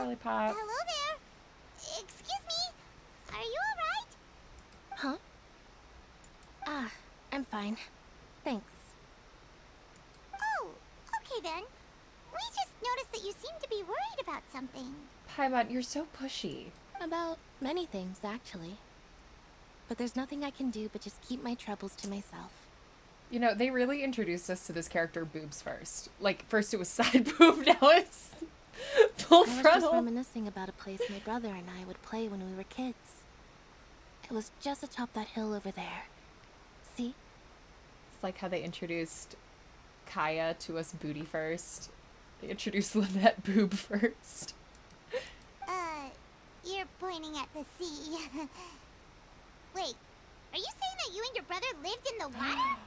Lollipop. Hello there. Excuse me. Are you alright? Huh? Ah, I'm fine. Thanks. Oh, okay then. We just noticed that you seem to be worried about something. Paimon, you're so pushy. About many things, actually. But there's nothing I can do but just keep my troubles to myself. You know, they really introduced us to this character boobs first. Like, first it was side boob, now it's full I was just frontal. reminiscing about a place my brother and I would play when we were kids. It was just atop that hill over there. See? It's like how they introduced Kaya to us booty first. They introduced Lynette boob first. You're pointing at the sea. Wait, are you saying that you and your brother lived in the water?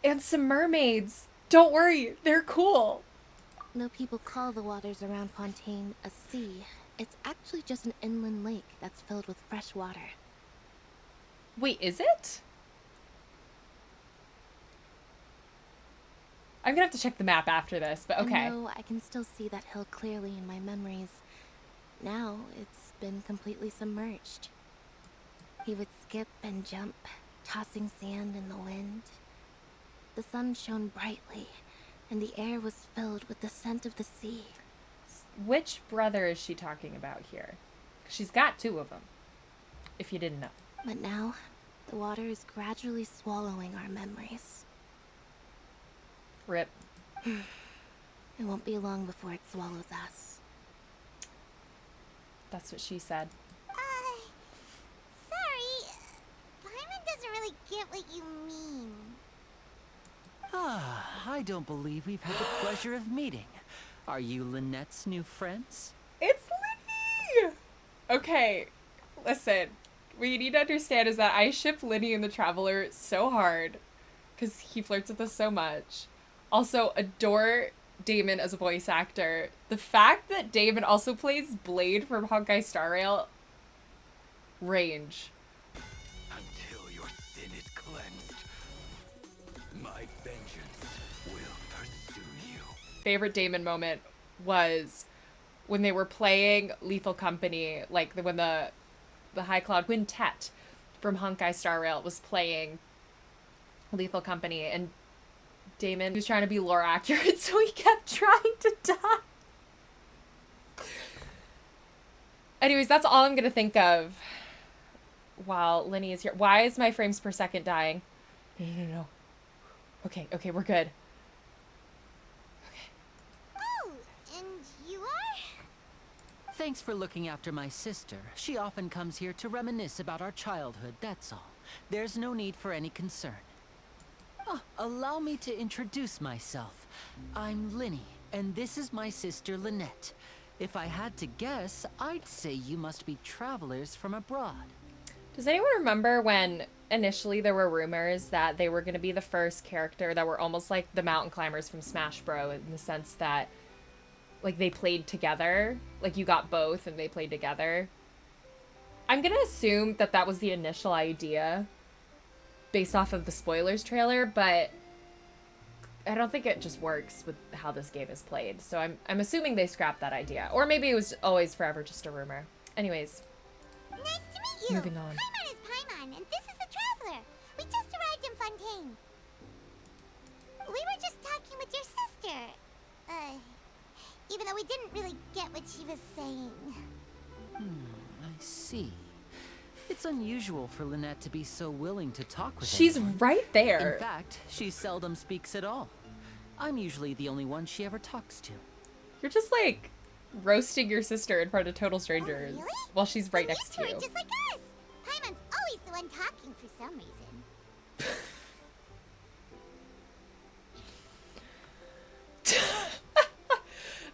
And some mermaids. Don't worry, they're cool. Though people call the waters around Fontaine a sea, it's actually just an inland lake that's filled with fresh water. Wait, is it? I'm gonna have to check the map after this, but okay. And though I can still see that hill clearly in my memories, now it's been completely submerged. He would skip and jump, tossing sand in the wind. The sun shone brightly, and the air was filled with the scent of the sea. Which brother is she talking about here? She's got two of them, if you didn't know. But now, the water is gradually swallowing our memories. Rip. It won't be long before it swallows us. That's what she said. Sorry. Paimon doesn't really get what you mean. Ah, I don't believe we've had the pleasure of meeting. Are you Lynette's new friends? It's Linny! Okay, listen. What you need to understand is that I ship Linny and the Traveler so hard. Because he flirts with us so much. Also, adore Damon as a voice actor. The fact that Damon also plays Blade from Honkai Star Rail. Range. Until your sin is cleansed, my vengeance will pursue you. Favorite Damon moment was when they were playing Lethal Company, like when the High Cloud Quintet from Honkai Star Rail was playing Lethal Company, and Damon was trying to be lore accurate, so he kept trying to die. Anyways, that's all I'm gonna think of while Linny is here. Why is my frames per second dying? No. Okay, we're good. Oh, and you are? Thanks for looking after my sister. She often comes here to reminisce about our childhood, that's all. There's no need for any concern. Allow me to introduce myself. I'm Linny, and this is my sister Lynette. If I had to guess, I'd say you must be travelers from abroad. Does anyone remember when initially there were rumors that they were going to be the first character that were almost like the mountain climbers from Smash Bros. In the sense that, like, they played together? Like, you got both and they played together? I'm going to assume that that was the initial idea based off of the spoilers trailer, but I don't think it just works with how this game is played. So I'm assuming they scrapped that idea. Or maybe it was always forever just a rumor. Anyways. Nice to meet you. Moving on. Paimon is Paimon, and this is the Traveler. We just arrived in Fontaine. We were just talking with your sister. Even though we didn't really get what she was saying. I see. It's unusual for Lynette to be so willing to talk with She's anyone. right there. In fact, she seldom speaks at all. I'm usually the only one she ever talks to. You're just like roasting your sister in front of total strangers really? while she's right Then next you to two you. are just like us. Paimon's always the one talking for some reason.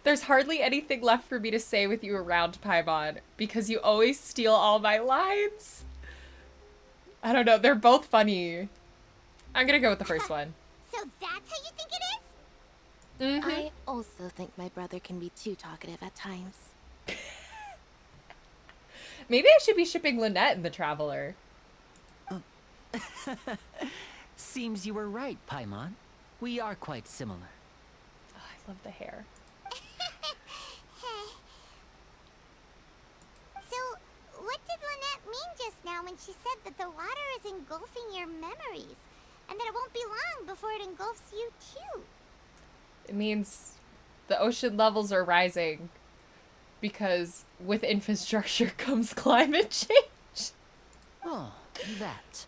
There's hardly anything left for me to say with you around, Paimon, because you always steal all my lines. I don't know, they're both funny. I'm gonna go with the first one. So that's how you think it is? Mm-hmm. I also think my brother can be too talkative at times. Maybe I should be shipping Lynette and the Traveler. Seems you were right, Paimon. We are quite similar. Oh, I love the hair. when she said that the water is engulfing your memories, and that it won't be long before it engulfs you too. It means the ocean levels are rising because with infrastructure comes climate change. Oh, that.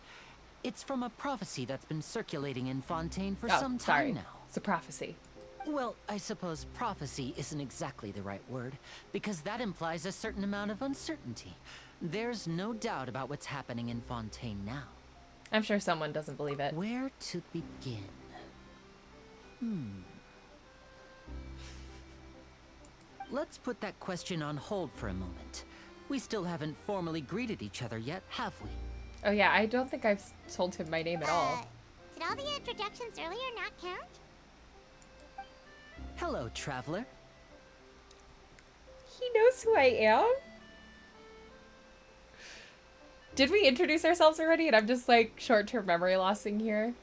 It's from a prophecy that's been circulating in Fontaine for Oh, some sorry. time now. It's a prophecy. Well, I suppose prophecy isn't exactly the right word, because that implies a certain amount of uncertainty. There's no doubt about what's happening in Fontaine now. I'm sure someone doesn't believe it. Where to begin? Let's put that question on hold for a moment. We still haven't formally greeted each other yet, have we? Oh yeah, I don't think I've told him my name at all. Did all the introductions earlier not count? Hello, traveler. He knows who I am? Did we introduce ourselves already? And I'm just like short-term memory lossing here.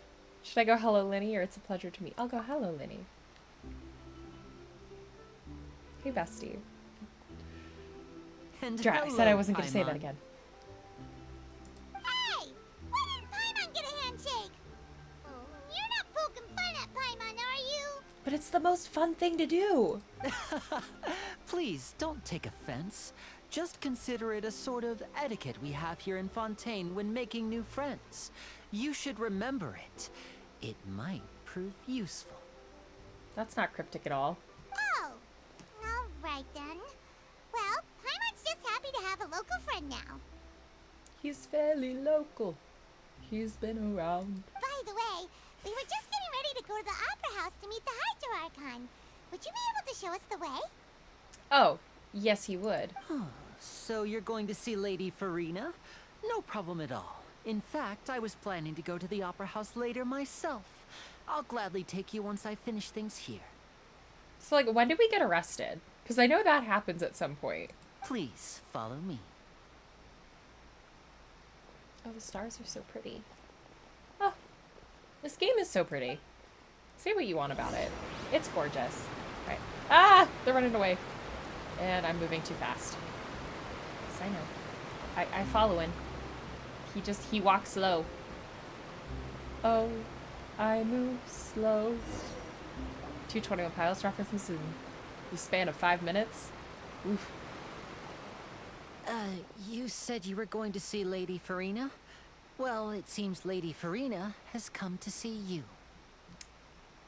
Should I go hello, Lenny, or it's a pleasure to meet? I'll go hello, Lenny. Hey, bestie. And I said I wasn't going to say that Paimon. Hey! again. Why didn't Paimon get a handshake? You're not poking fun at Paimon, are you? But it's the most fun thing to do. Please, don't take offense. Just consider it a sort of etiquette we have here in Fontaine when making new friends. You should remember it. It might prove useful. That's not cryptic at all. Oh, all right then. Well, Paimon's just happy to have a local friend now. He's fairly local. He's been around. By the way, we were just getting ready to go to the Opera House to meet the Hydro Archon. Would you be able to show us the way? Oh, yes, he would. So you're going to see Lady Farina? No problem at all. In fact, I was planning to go to the Opera House later myself. I'll gladly take you once I finish things here. So, like, when did we get arrested? Because I know that happens at some point. Please, follow me. Oh, the stars are so pretty. Oh, this game is so pretty. Say what you want about it. It's gorgeous. Right. Ah! They're running away. And I'm moving too fast. Yes, I know. I follow him. He walks slow. Oh, I move slow. 221 Pilots references in the span of 5 minutes. Oof. You said you were going to see Lady Farina? Well, it seems Lady Farina has come to see you.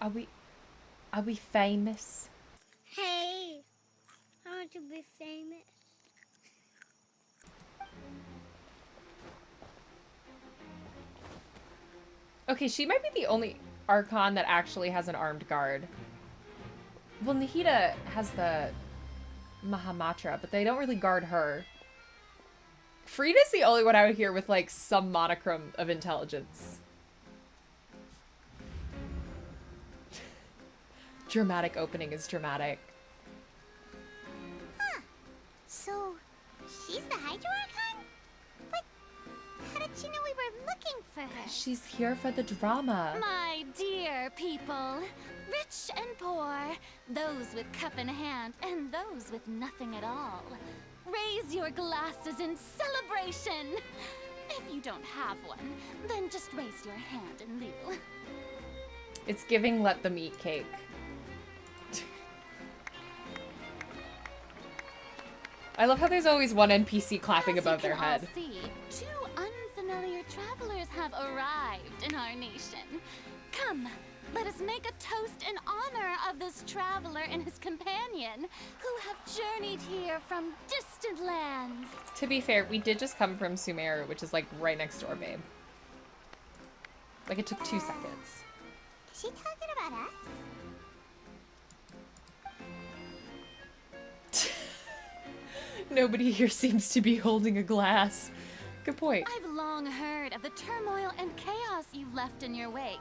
Are we famous? Hey, I want to be famous. Okay, she might be the only Archon that actually has an armed guard. Well, Nahida has the Mahamatra, but they don't really guard her. Frida's the only one out here with, like, some monochrome of intelligence. Dramatic opening is dramatic. Huh. So, she's the Hydro Archon? But how did she know we were looking for her? She's here for the drama. My dear people, rich and poor, those with cup in hand and those with nothing at all, raise your glasses in celebration. If you don't have one, then just raise your hand in lieu. It's giving let them eat cake. I love how there's always one NPC clapping above their head. As you can all see, two unfamiliar travelers have arrived in our nation. Come, let us make a toast in honor of this traveler and his companion, who have journeyed here from distant lands. To be fair, we did just come from Sumer, which is like right next door, babe. Like it took 2 seconds. Is she talking about us? Nobody here seems to be holding a glass. Good point. I've long heard of the turmoil and chaos you've left in your wake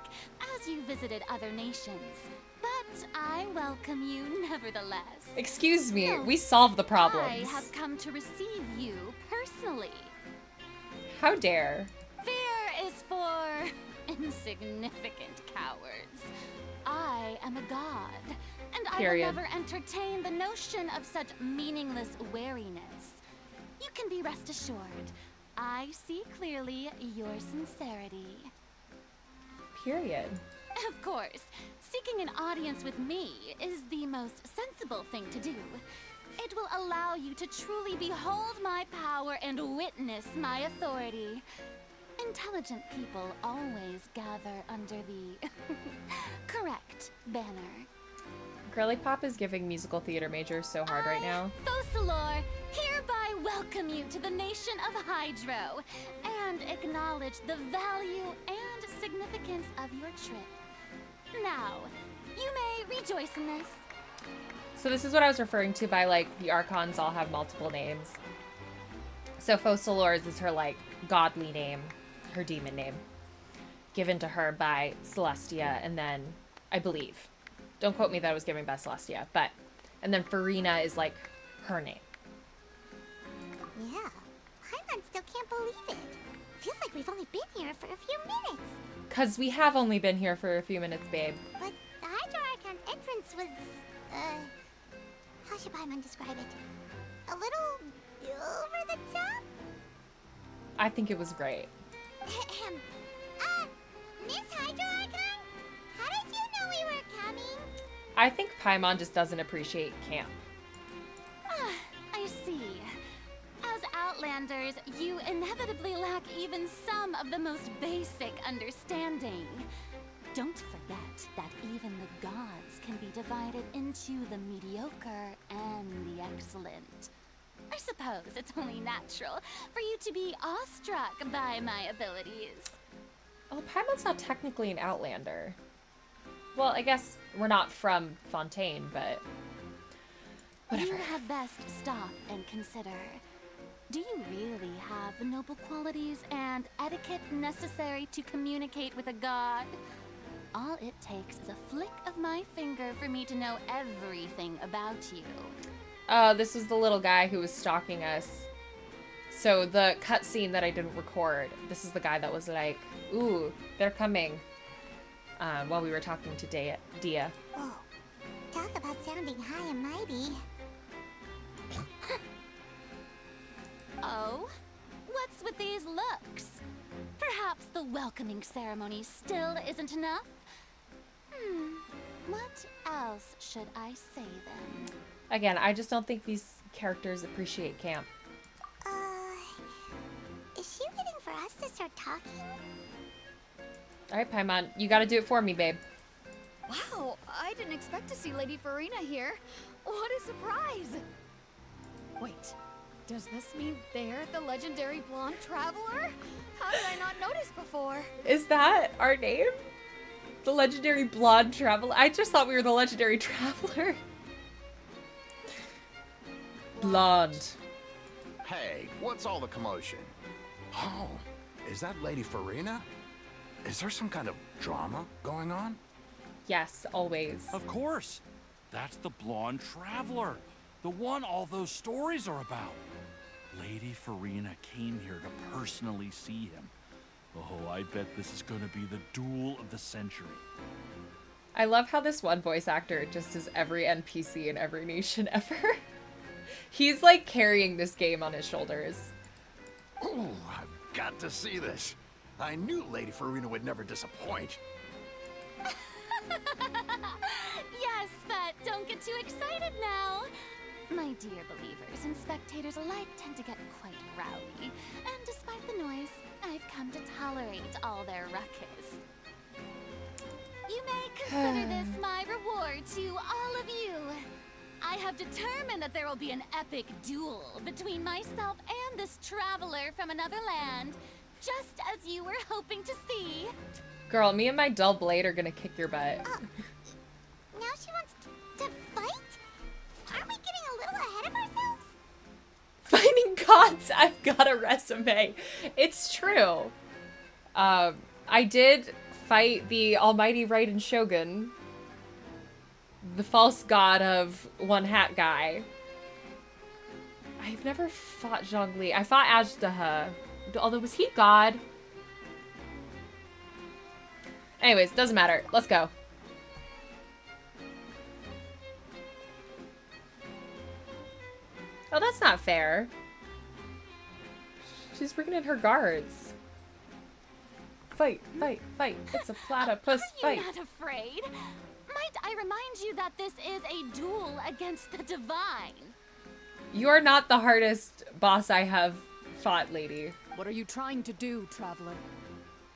as you visited other nations. But I welcome you nevertheless. Excuse me, No, we solved the I problems. have come to receive you personally. How dare. Fear is for insignificant cowards. I am a god, and Period. I will never entertain the notion of such meaningless wariness. You can be rest assured, I see clearly your sincerity. Period. Of course, seeking an audience with me is the most sensible thing to do. It will allow you to truly behold my power and witness my authority. Intelligent people always gather under the correct banner. Girly Pop is giving musical theater majors so hard right now. Focalor, hereby welcome you to the nation of Hydro and acknowledge the value and significance of your trip. Now, you may rejoice in this. So this is what I was referring to by, like, the Archons all have multiple names. So Focalors is her, like, godly name, her demon name, given to her by Celestia, and then, I believe, don't quote me that I was given by Celestia, but, and then Farina is, like, her name. Yeah, Paimon still can't believe it. Feels like we've only been here for a few minutes. Because we have only been here for a few minutes, babe. But the Hydro Archon's entrance was, how should Paimon describe it? A little over the top? I think it was great. Miss Hydro Archon? How did you know we were coming? I think Paimon just doesn't appreciate camp. I see. As Outlanders, you inevitably lack even some of the most basic understanding. Don't forget that even the gods can be divided into the mediocre and the excellent. I suppose it's only natural for you to be awestruck by my abilities. Oh, Paimon's not technically an Outlander. Well, I guess we're not from Fontaine, but whatever. You had best stop and consider. Do you really have the noble qualities and etiquette necessary to communicate with a god? All it takes is a flick of my finger for me to know everything about you. Oh, this was the little guy who was stalking us. So the cutscene that I didn't record, this is the guy that was like, ooh, they're coming. While we were talking to Dia. Whoa, talk about sounding high and mighty. Oh? What's with these looks? Perhaps the welcoming ceremony still isn't enough? What else should I say then? Again, I just don't think these characters appreciate camp. Is she waiting for us to start talking? Alright, Paimon, you gotta do it for me, babe. Wow, I didn't expect to see Lady Farina here. What a surprise! Wait, does this mean they're the legendary blonde traveler? How did I not notice before? Is that our name? The legendary blonde traveler? I just thought we were the legendary traveler. Blonde. Hey, what's all the commotion? Oh, is that Lady Farina? Is there some kind of drama going on? Yes, always. Of course. That's the blonde traveler. The one all those stories are about. Lady Farina came here to personally see him. Oh, I bet this is gonna be the duel of the century. I love how this one voice actor just is every NPC in every nation ever. He's like carrying this game on his shoulders. Ooh, I've got to see this. I knew Lady Farina would never disappoint. Yes, but don't get too excited now. My dear believers and spectators alike tend to get quite rowdy, and despite the noise, I've come to tolerate all their ruckus. You may consider this my reward to all of you. I have determined that there will be an epic duel between myself and this traveler from another land, just as you were hoping to see. Girl, me and my dull blade are gonna kick your butt. Now she wants to fight? Aren't we getting a little ahead of ourselves? Fighting gods, I've got a resume. It's true. I did fight the almighty Raiden Shogun, the false god of one hat guy. I've never fought Zhongli. I fought Ajdaha, although was he god? Anyways, doesn't matter. Let's go. Oh, that's not fair. She's bringing in her guards. Fight, fight, fight. It's a platypus fight. Are you not afraid? Might I remind you that this is a duel against the divine? You are not the hardest boss I have fought, lady. What are you trying to do, traveler?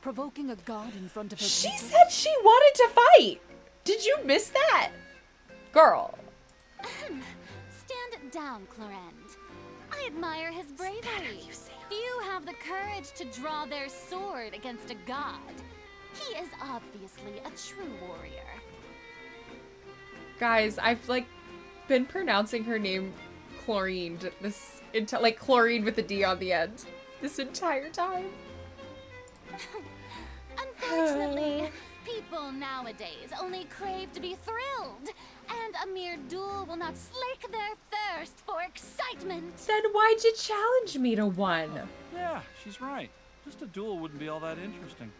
Provoking a god in front of her She people? said she wanted to fight. Did you miss that? Girl. Stand down, Clorend. I admire his bravery. Few have the courage to draw their sword against a god. He is obviously a true warrior. Guys, I've like been pronouncing her name Chlorine this like chlorine with a D on the end this entire time. Unfortunately, people nowadays only crave to be thrilled, and a mere duel will not slake their thirst for excitement. Then why'd you challenge me to one? Yeah, she's right. Just a duel wouldn't be all that interesting.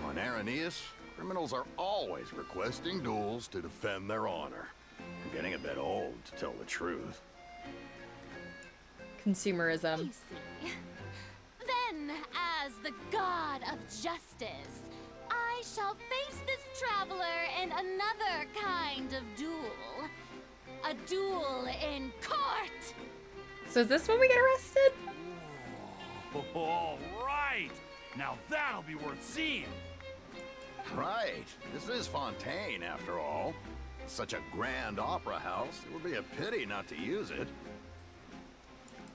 On Araneus, criminals are always requesting duels to defend their honor. I'm getting a bit old, to tell the truth. Consumerism. You see. Then, as the god of justice, I shall face this traveler in another kind of duel. A duel in court! So is this when we get arrested? All right. Now that'll be worth seeing. Right. This is Fontaine, after all. Such a grand opera house, it would be a pity not to use it.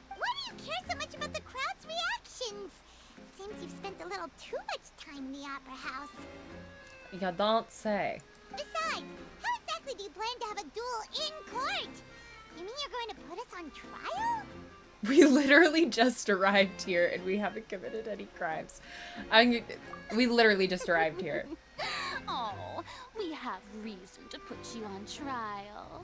Why do you care so much about the crowd's reactions? Seems you've spent a little too much time in the opera house. You don't say. Besides, how exactly do you plan to have a duel in court? You mean you're going to put us on trial? We literally just arrived here and we haven't committed any crimes. We literally just arrived here. Oh, we have reason to put you on trial.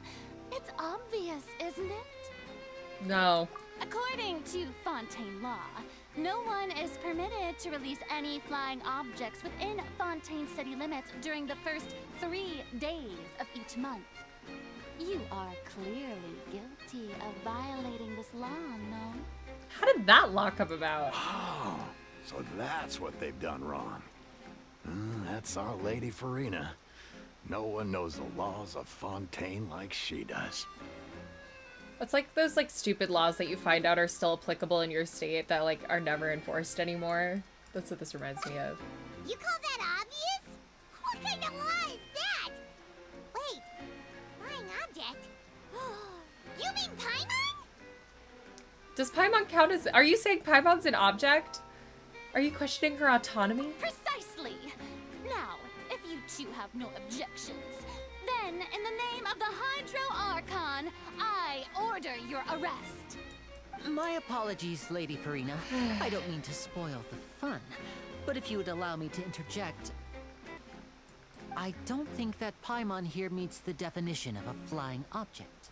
It's obvious, isn't it? No. According to Fontaine law, no one is permitted to release any flying objects within Fontaine city limits during the first 3 days of each month. You are clearly guilty of violating this law, no? How did that law come about? Oh, so that's what they've done wrong. That's our Lady Farina. No one knows the laws of Fontaine like she does. It's like those like stupid laws that you find out are still applicable in your state that like are never enforced anymore. That's what this reminds me of. You call that obvious? What kind of law is that? Wait, flying object? You mean Paimon? Does Paimon count as... Are you saying Paimon's an object? Are you questioning her autonomy? Precisely! Now, if you two have no objections, then in the name of the Hydro Archon, I order your arrest. My apologies, Lady Farina. I don't mean to spoil the fun, but if you would allow me to interject, I don't think that Paimon here meets the definition of a flying object.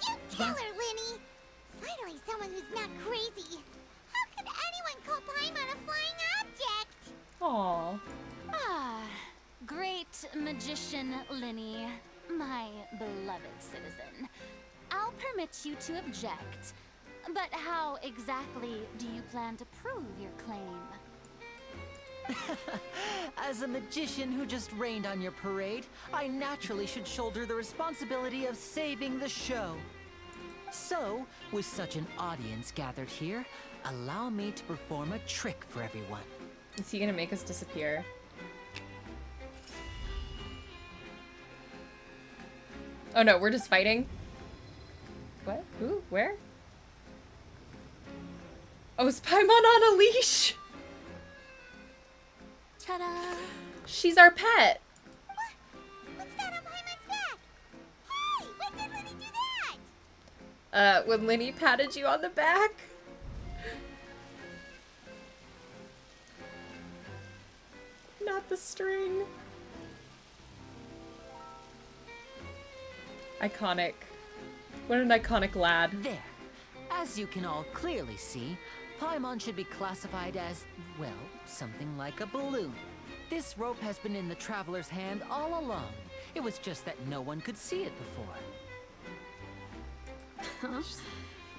You tell her, Linny! Finally someone who's not crazy. How could anyone call Paimon a flying object? Aww. Ah, great magician Linny, my beloved citizen. I'll permit you to object, but how exactly do you plan to prove your claim? As a magician who just rained on your parade, I naturally should shoulder the responsibility of saving the show. So, with such an audience gathered here, allow me to perform a trick for everyone. Is he gonna make us disappear? Oh no, we're just fighting? What? Who? Where? Oh, is Paimon on a leash? Ta-da! She's our pet. What's that on Paimon's back? Hey, when did Linny do that? When Linny patted you on the back? Not the string. Iconic. What an iconic lad. There. As you can all clearly see, Paimon should be classified as, well, something like a balloon. This rope has been in the traveler's hand all along. It was just that no one could see it before.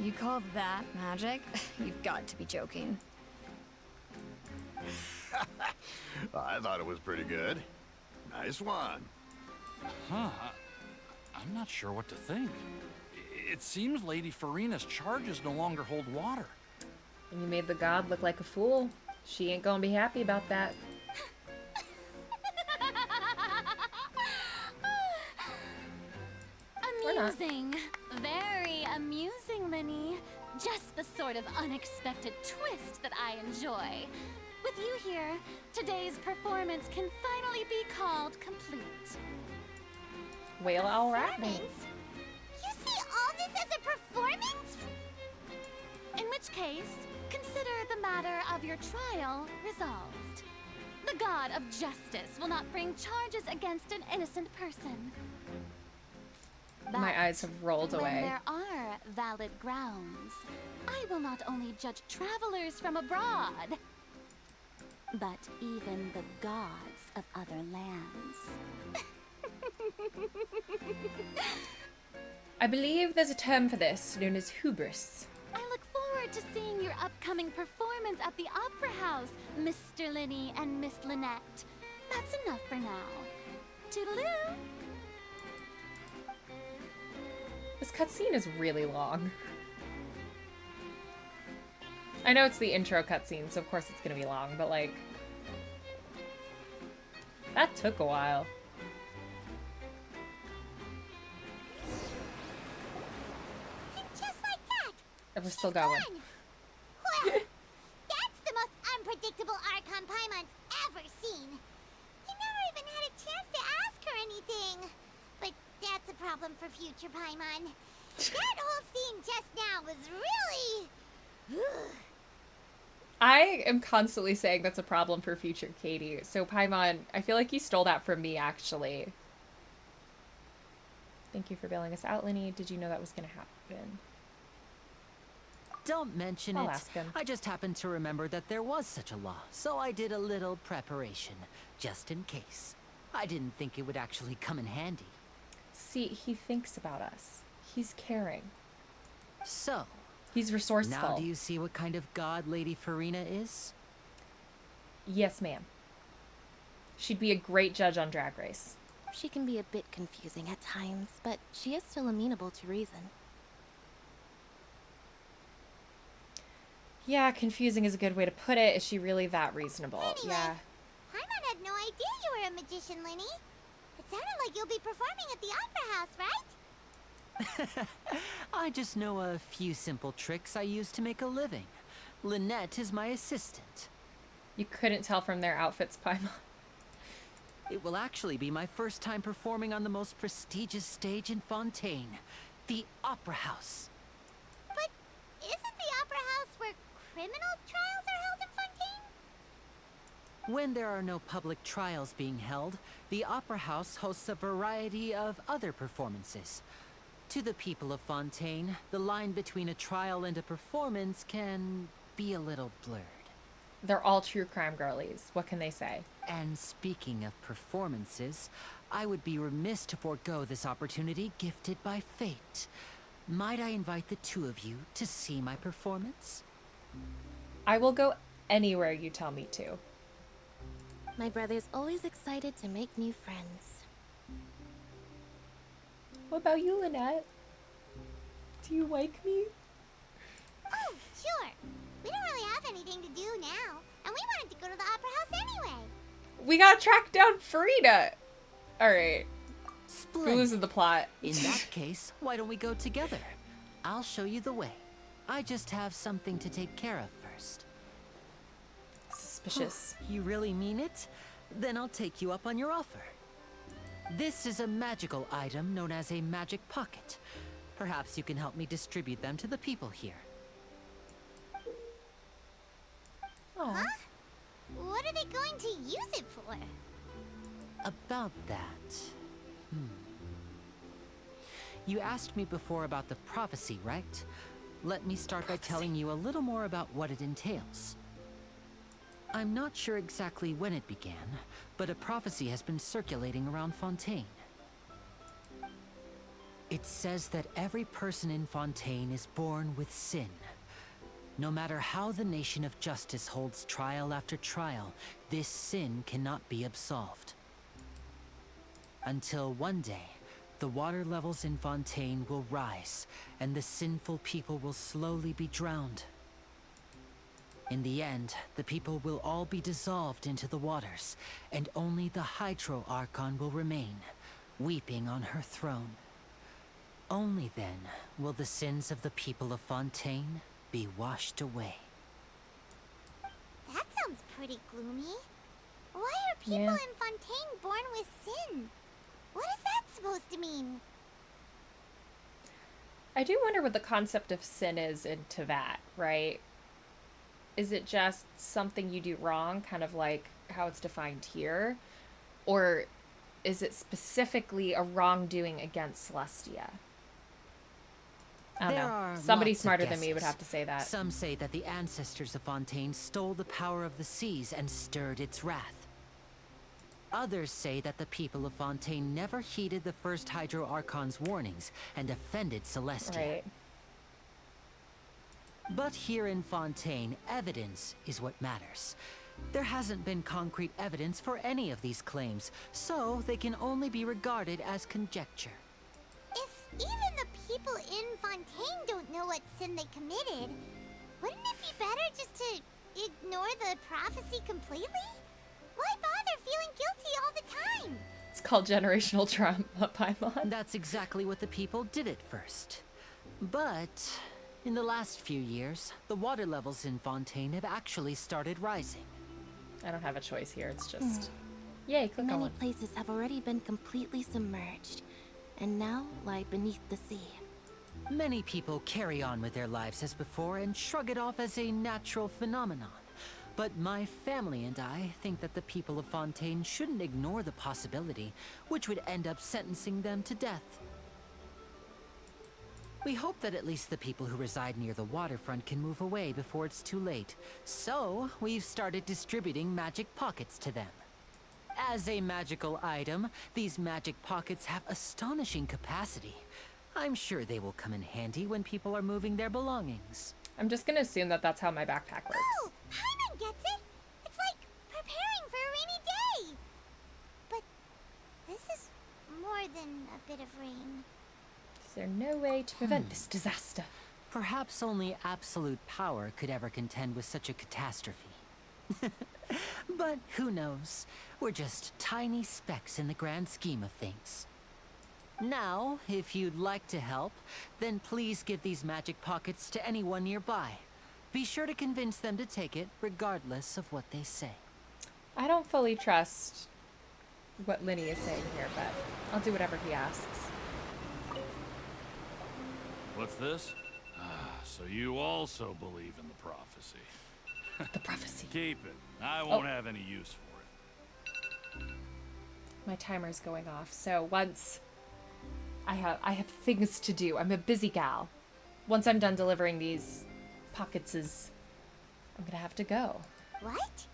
You call that magic? You've got to be joking. I thought it was pretty good. Nice one. Huh. I'm not sure what to think. It seems Lady Farina's charges no longer hold water. And you made the god look like a fool. She ain't gonna be happy about that. Amusing. Very amusing, Linny. Just the sort of unexpected twist that I enjoy. With you here, today's performance can finally be called complete. Well, alright. Performance? You see all this as a performance? In which case, consider the matter of your trial resolved. The god of justice will not bring charges against an innocent person. My But eyes have rolled when away. there are valid grounds, I will not only judge travelers from abroad, but even the gods of other lands. I believe there's a term for this, known as hubris. I look forward to seeing your upcoming performance at the Opera House, Mr. Linny and Miss Lynette. That's enough for now. Toodaloo! This cutscene is really long. I know it's the intro cutscene, so of course it's gonna be long, but like... that took a while. And just like that, And we're still she's going. gone. Well, that's the most unpredictable Archon Paimon's ever seen. You never even had a chance to ask her anything. But that's a problem for future Paimon. That whole scene just now was really... I am constantly saying that's a problem for future Katie. So Paimon, I feel like you stole that from me, actually. Thank you for bailing us out, Linny. Did you know that was going to happen? Don't mention I'll it. ask him. I just happened to remember that there was such a law, so I did a little preparation, just in case. I didn't think it would actually come in handy. See, he thinks about us. He's caring. So, He's resourceful. now do you see what kind of god Lady Farina is? Yes, ma'am. She'd be a great judge on Drag Race. She can be a bit confusing at times, but she is still amenable to reason. Yeah, confusing is a good way to put it. Is she really that reasonable? Anyway. Yeah. Paimon had no idea you were a magician, Linny. It sounded like you'll be performing at the Opera House, right? I just know a few simple tricks I use to make a living. Lynette is my assistant. You couldn't tell from their outfits, Paimon. It will actually be my first time performing on the most prestigious stage in Fontaine, the Opera House. But isn't the Opera House where criminal trials are held in Fontaine? When there are no public trials being held, the Opera House hosts a variety of other performances. To the people of Fontaine, the line between a trial and a performance can be a little blurred. They're all true crime girlies. What can they say? And speaking of performances, I would be remiss to forego this opportunity gifted by fate. Might I invite the two of you to see my performance? I will go anywhere you tell me to. My brother's always excited to make new friends. What about you, Lynette? Do you like me? Oh, sure. We don't really have anything to do now, and we wanted to go to the Opera House anyway. We gotta track down Farina! Alright. We're Splendid. losing the plot. In that case, why don't we go together? I'll show you the way. I just have something to take care of first. Suspicious. You really mean it? Then I'll take you up on your offer. This is a magical item known as a magic pocket. Perhaps you can help me distribute them to the people here. Aw. Huh? What are they going to use it for? About that... You asked me before about the prophecy, right? Let me start by telling you a little more about what it entails. I'm not sure exactly when it began, but a prophecy has been circulating around Fontaine. It says that every person in Fontaine is born with sin. No matter how the nation of justice holds trial after trial, this sin cannot be absolved. Until one day, the water levels in Fontaine will rise, and the sinful people will slowly be drowned. In the end, the people will all be dissolved into the waters, and only the Hydro Archon will remain, weeping on her throne. Only then will the sins of the people of Fontaine be washed away. That sounds pretty gloomy. Why are people in Fontaine born with sin? What is that supposed to mean? I do wonder what the concept of sin is in Teyvat, right? Is it just something you do wrong, kind of like how it's defined here? Or is it specifically a wrongdoing against Celestia? I don't know. Somebody smarter than me would have to say that. Some say that the ancestors of Fontaine stole the power of the seas and stirred its wrath. Others say that the people of Fontaine never heeded the first Hydro Archon's warnings and offended Celestia. Right. But here in Fontaine, evidence is what matters. There hasn't been concrete evidence for any of these claims, so they can only be regarded as conjecture. If even the people in Fontaine don't know what sin they committed, wouldn't it be better just to ignore the prophecy completely? Why bother feeling guilty all the time? It's called generational trauma, Paimon. That's exactly what the people did at first. But in the last few years, the water levels in Fontaine have actually started rising. I don't have a choice here. It's just... Yay, click on Many one. places have already been completely submerged, and now lie beneath the sea. Many people carry on with their lives as before and shrug it off as a natural phenomenon. But my family and I think that the people of Fontaine shouldn't ignore the possibility, which would end up sentencing them to death. We hope that at least the people who reside near the waterfront can move away before it's too late. So, we've started distributing magic pockets to them. As a magical item, these magic pockets have astonishing capacity. I'm sure they will come in handy when people are moving their belongings. I'm just gonna assume that that's how my backpack works. Oh, Paimon gets it! It's like preparing for a rainy day! But this is more than a bit of rain. Is there no way to prevent this disaster? Perhaps only absolute power could ever contend with such a catastrophe. But who knows? We're just tiny specks in the grand scheme of things. Now, if you'd like to help, then please give these magic pockets to anyone nearby. Be sure to convince them to take it, regardless of what they say. I don't fully trust what Linny is saying here, but I'll do whatever he asks. What's this? So you also believe in the prophecy. The prophecy. Keep it. I won't have any use for it. My timer's going off, so once I have things to do. I'm a busy gal. Once I'm done delivering these pocketses, I'm gonna have to go. What?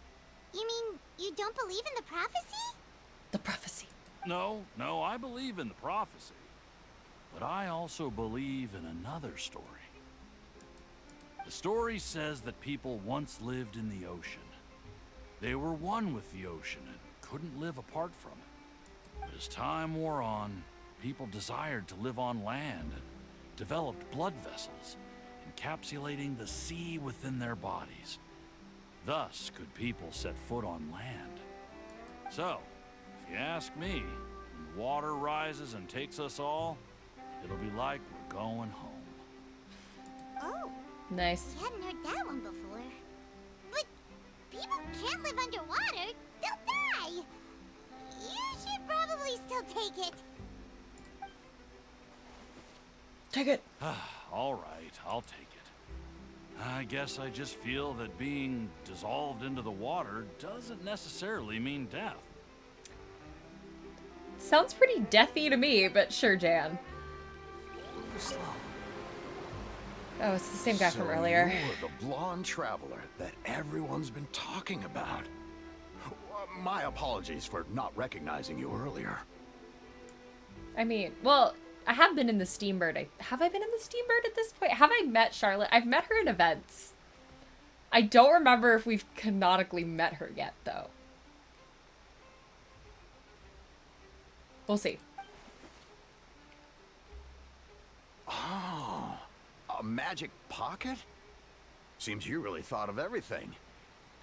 You mean you don't believe in the prophecy? The prophecy. No, I believe in the prophecy. But I also believe in another story. The story says that people once lived in the ocean. They were one with the ocean and couldn't live apart from it. But as time wore on, people desired to live on land and developed blood vessels, encapsulating the sea within their bodies. Thus could people set foot on land. So, if you ask me, when the water rises and takes us all, it'll be like we're going home. Oh, Nice. I hadn't heard that one before. But people can't live underwater. They'll die. You should probably still take it. Take it. All right, I'll take it. I guess I just feel that being dissolved into the water doesn't necessarily mean death. Sounds pretty deathy to me, but sure, Jan. Slow. Oh, it's the same guy from earlier. You're the blonde traveler that everyone's been talking about. My apologies for not recognizing you earlier. I mean, well, I have been in the Steambird. Have I been in the Steambird at this point? Have I met Charlotte? I've met her in events. I don't remember if we've canonically met her yet, though. We'll see. Oh, a magic pocket? Seems you really thought of everything.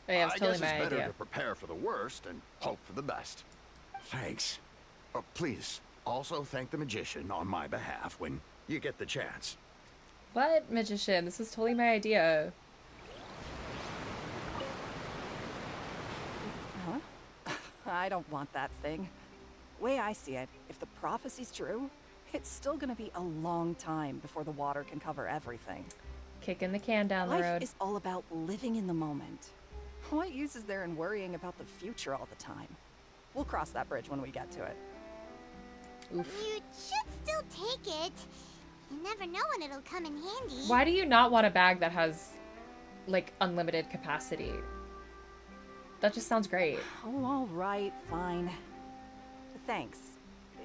Oh, yeah, it was I totally guess it's my better idea. to prepare for the worst and hope for the best. Thanks. Please, also thank the magician on my behalf when you get the chance. What magician? This was totally my idea. Huh? I don't want that thing. Way I see it, if the prophecy's true, it's still gonna be a long time before the water can cover everything. Kicking the can down the Life road. is all about living in the moment. What use is there in worrying about the future all the time? We'll cross that bridge when we get to it. Oof. You should still take it. You never know when it'll come in handy. Why do you not want a bag that has, like, unlimited capacity? That just sounds great. Oh, all right, fine. Thanks.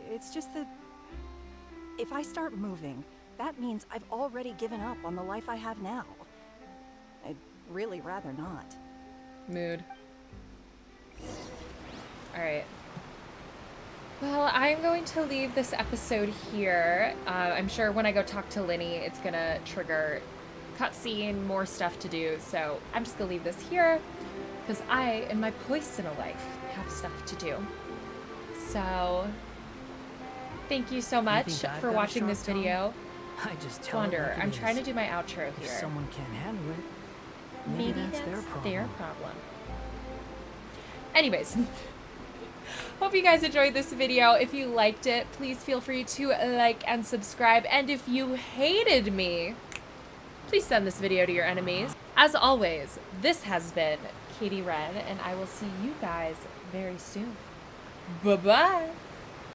It's just that if I start moving, that means I've already given up on the life I have now. I'd really rather not. Mood. Alright. Well, I'm going to leave this episode here. I'm sure when I go talk to Linny, it's gonna trigger cutscene, more stuff to do. So I'm just gonna leave this here because I, in my personal life, have stuff to do. So thank you so much think I've for got a watching this sharp tongue? video. I just tell it Wanderer, like it I'm is. trying to do my outro If here. someone can't handle it, maybe that's their problem. Anyways, hope you guys enjoyed this video. If you liked it, please feel free to like and subscribe. And if you hated me, please send this video to your enemies. As always, this has been Katie Wren, and I will see you guys very soon. Bye-bye.